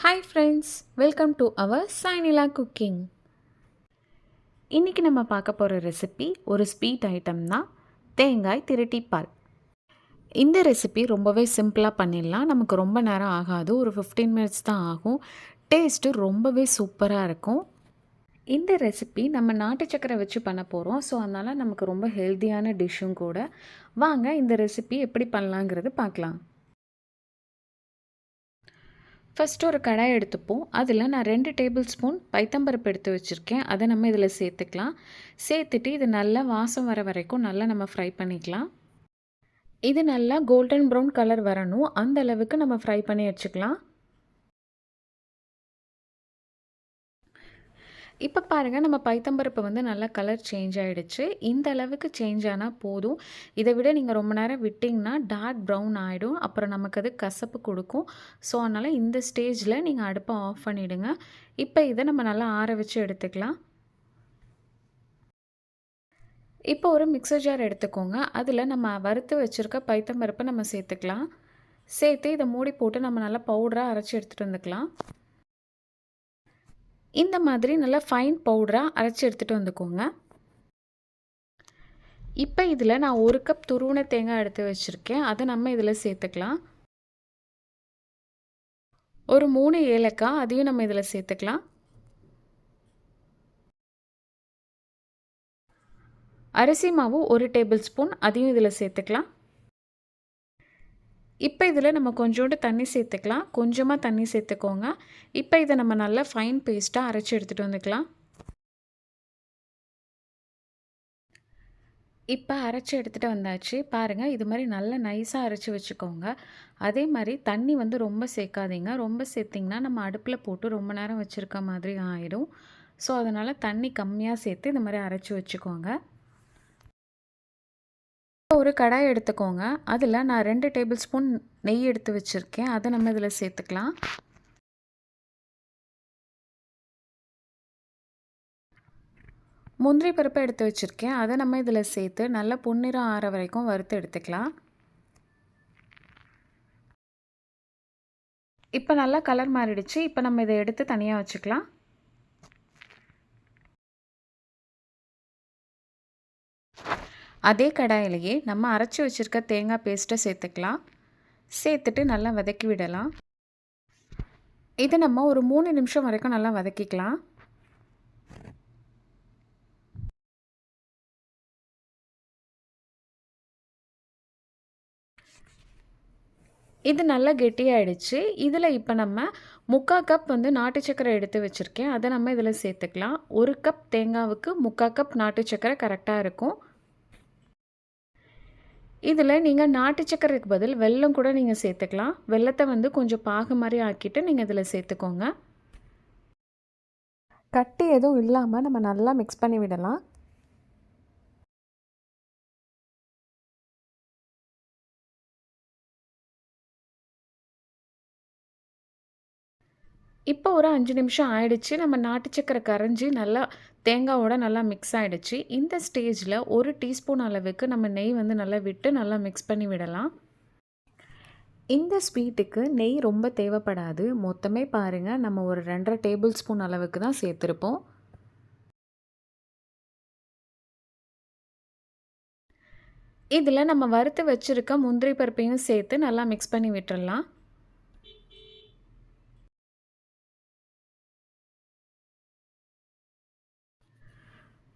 Hi friends, welcome to our சைனிலா cooking. இன்றைக்கி நம்ம பார்க்க போகிற ரெசிபி ஒரு ஸ்வீட் ஐட்டம் தான், தேங்காய் திரட்டிப்பால். இந்த ரெசிபி ரொம்பவே சிம்பிளாக பண்ணிடலாம். நமக்கு ரொம்ப நேரம் ஆகாது, ஒரு 15 மினிட்ஸ் தான் ஆகும். டேஸ்ட்டு ரொம்பவே சூப்பராக இருக்கும். இந்த ரெசிபி நம்ம நாட்டு சக்கரை வச்சு பண்ண போகிறோம். ஸோ அதனால் நமக்கு ரொம்ப ஹெல்த்தியான டிஷ்ஷும் கூட. வாங்க இந்த ரெசிபி எப்படி பண்ணலாங்கிறது பார்க்கலாம். ஃபஸ்ட்டு ஒரு கடாய் எடுத்துப்போம். அதில் நான் 2 டேபிள் ஸ்பூன் பைத்தம்பருப்பு எடுத்து வச்சுருக்கேன். அதை நம்ம இதில் சேர்த்துக்கலாம். சேர்த்துட்டு இது நல்லா வாசம் வர வரைக்கும் நல்லா நம்ம ஃப்ரை பண்ணிக்கலாம். இது நல்லா கோல்டன் ப்ரௌன் கலர் வரணும், அந்த அளவுக்கு நம்ம ஃப்ரை பண்ணி வச்சுக்கலாம். இப்போ பாருங்கள், நம்ம பைத்தம்பருப்பு வந்து நல்லா கலர் சேஞ்ச் ஆகிடுச்சு. இந்த அளவுக்கு சேஞ்ச் ஆனால் போதும். இதை விட நீங்கள் ரொம்ப நேரம் விட்டிங்கன்னா டார்க் ப்ரௌன் ஆகிடும். அப்புறம் நமக்கு அது கசப்பு கொடுக்கும். ஸோ அதனால் இந்த ஸ்டேஜில் நீங்கள் அடுப்பை ஆஃப் பண்ணிவிடுங்க. இப்போ இதை நம்ம நல்லா ஆற வச்சு எடுத்துக்கலாம். இப்போ ஒரு மிக்சர் ஜார் எடுத்துக்கோங்க. அதில் நம்ம வறுத்து வச்சுருக்க பைத்தம்பருப்பை நம்ம சேர்த்துக்கலாம். சேர்த்து இதை மூடி போட்டு நம்ம நல்லா பவுடராக அரைச்சி எடுத்துகிட்டு வந்துக்கலாம். இந்த மாதிரி நல்லா ஃபைன் பவுடராக அரைச்சி எடுத்துகிட்டு வந்துக்கோங்க. இப்போ இதில் நான் 1 கப் துருவின தேங்காய் எடுத்து வச்சுருக்கேன். அதை நம்ம இதில் சேர்த்துக்கலாம். ஒரு 3 ஏலக்காய், அதையும் நம்ம இதில் சேர்த்துக்கலாம். அரிசி மாவு 1 டேபிள் ஸ்பூன், அதையும் இதில் சேர்த்துக்கலாம். இப்போ இதில் நம்ம கொஞ்சோண்டு தண்ணி சேர்த்துக்கலாம். கொஞ்சமாக தண்ணி சேர்த்துக்கோங்க. இப்போ இதை நம்ம நல்லா ஃபைன் பேஸ்ட்டாக அரைச்சி எடுத்துகிட்டு வந்துக்கலாம். இப்போ அரைச்சி எடுத்துகிட்டு வந்தாச்சு. பாருங்கள், இது மாதிரி நல்லா நைஸாக அரைச்சி வச்சுக்கோங்க. அதே மாதிரி தண்ணி வந்து ரொம்ப சேர்க்காதீங்க. ரொம்ப சேர்த்திங்கன்னா நம்ம அடுப்பில் போட்டு ரொம்ப நேரம் வச்சுருக்க மாதிரி ஆகிடும். ஸோ அதனால் தண்ணி கம்மியாக சேர்த்து இந்த மாதிரி அரைச்சி வச்சுக்கோங்க. ஒரு கடாய் எடுத்துக்கோங்க. அதில் நான் 2 டேபிள் ஸ்பூன் நெய் எடுத்து வச்சுருக்கேன். அதை நம்ம இதில் சேர்த்துக்கலாம். முந்திரி பருப்பை எடுத்து வச்சுருக்கேன். அதை நம்ம இதில் சேர்த்து நல்லா பொன்னிறம் ஆற வரைக்கும் வறுத்து எடுத்துக்கலாம். இப்போ நல்லா கலர் மாறிடுச்சு. இப்போ நம்ம இதை எடுத்து தனியாக வச்சுக்கலாம். அதே கடாயிலேயே நம்ம அரைச்சி வச்சுருக்க தேங்காய் பேஸ்ட்டை சேர்த்துக்கலாம். சேர்த்துட்டு நல்லா வதக்கி விடலாம். இதை நம்ம ஒரு 3 நிமிஷம் வரைக்கும் நல்லா வதக்கிக்கலாம். இது நல்லா கெட்டியாயிடுச்சு. இதில் இப்போ நம்ம 3/4 கப் வந்து நாட்டு சக்கரை எடுத்து வச்சுருக்கேன். அதை நம்ம இதில் சேர்த்துக்கலாம். 1 கப் தேங்காவுக்கு 3/4 கப் நாட்டு சக்கரை கரெக்டாக இருக்கும். இதில் நீங்கள் நாட்டு சக்கரைக்கு பதில் வெல்லம் கூட நீங்கள் சேர்த்துக்கலாம். வெல்லத்தை வந்து கொஞ்சம் பாகு மாதிரி ஆக்கிட்டு நீங்கள் இதில் சேர்த்துக்கோங்க. கட்டி எதுவும் இல்லாமல் நம்ம நல்லா மிக்ஸ் பண்ணி விடலாம். இப்போ ஒரு 5 நிமிஷம் ஆயிடுச்சு. நம்ம நாட்டு சக்கரை கரைஞ்சி நல்லா தேங்காவோட நல்லா மிக்ஸ் ஆகிடுச்சு. இந்த ஸ்டேஜில் 1 டீஸ்பூன் அளவுக்கு நம்ம நெய் வந்து நல்லா விட்டு நல்லா மிக்ஸ் பண்ணி விடலாம். இந்த ஸ்வீட்டுக்கு நெய் ரொம்ப தேவைப்படாது. மொத்தமே பாருங்கள், நம்ம ஒரு 2.5 டேபிள் ஸ்பூன் அளவுக்கு தான் சேர்த்துருப்போம். இதில் நம்ம வறுத்து வச்சுருக்க முந்திரி பருப்பையும் சேர்த்து நல்லா மிக்ஸ் பண்ணி விட்டுடலாம்.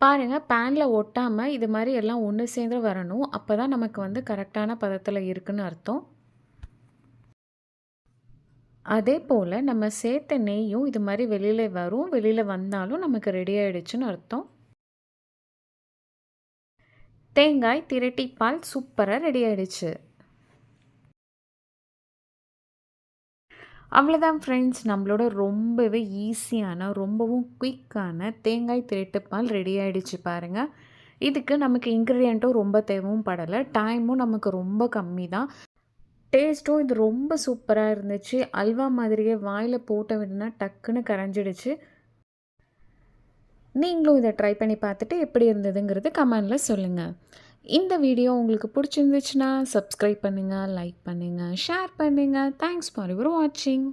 பாருங்கள், பேனில் ஒட்டாமல் இது மாதிரி எல்லாம் ஒன்று சேர்ந்து வரணும். அப்போ தான் நமக்கு வந்து கரெக்டான பதத்தில் இருக்குன்னு அர்த்தம். அதே போல் நம்ம சேர்த்த நெய்யும் இது மாதிரி வெளியில் வரும். வெளியில் வந்தாலும் நமக்கு ரெடி ஆகிடுச்சுன்னு அர்த்தம். தேங்காய் திரட்டிப்பால் சூப்பராக ரெடி ஆகிடுச்சு. அவ்வளோதான் ஃப்ரெண்ட்ஸ், நம்மளோட ரொம்பவே ஈஸியான ரொம்பவும் குயிக்கான தேங்காய் திரட்டுப்பால் ரெடி ஆகிடுச்சு பாருங்கள். இதுக்கு நமக்கு இன்க்ரீடியண்ட்டும் ரொம்ப தேவையும் படலை, டைமும் நமக்கு ரொம்ப கம்மி தான். டேஸ்ட்டும் இது ரொம்ப சூப்பராக இருந்துச்சு. அல்வா மாதிரியே வாயில் போட்ட விடனா டக்குன்னு கரைஞ்சிடுச்சு. நீங்களும் இதை ட்ரை பண்ணி பார்த்துட்டு எப்படி இருந்ததுங்கிறது கமெண்டில் சொல்லுங்கள். இந்த வீடியோ உங்களுக்கு பிடிச்சிருந்துச்சுன்னா சப்ஸ்கிரைப் பண்ணுங்கள், லைக் பண்ணுங்கள், ஷேர் பண்ணுங்கள். தேங்க்ஸ் ஃபார் யுவர் வாட்சிங்.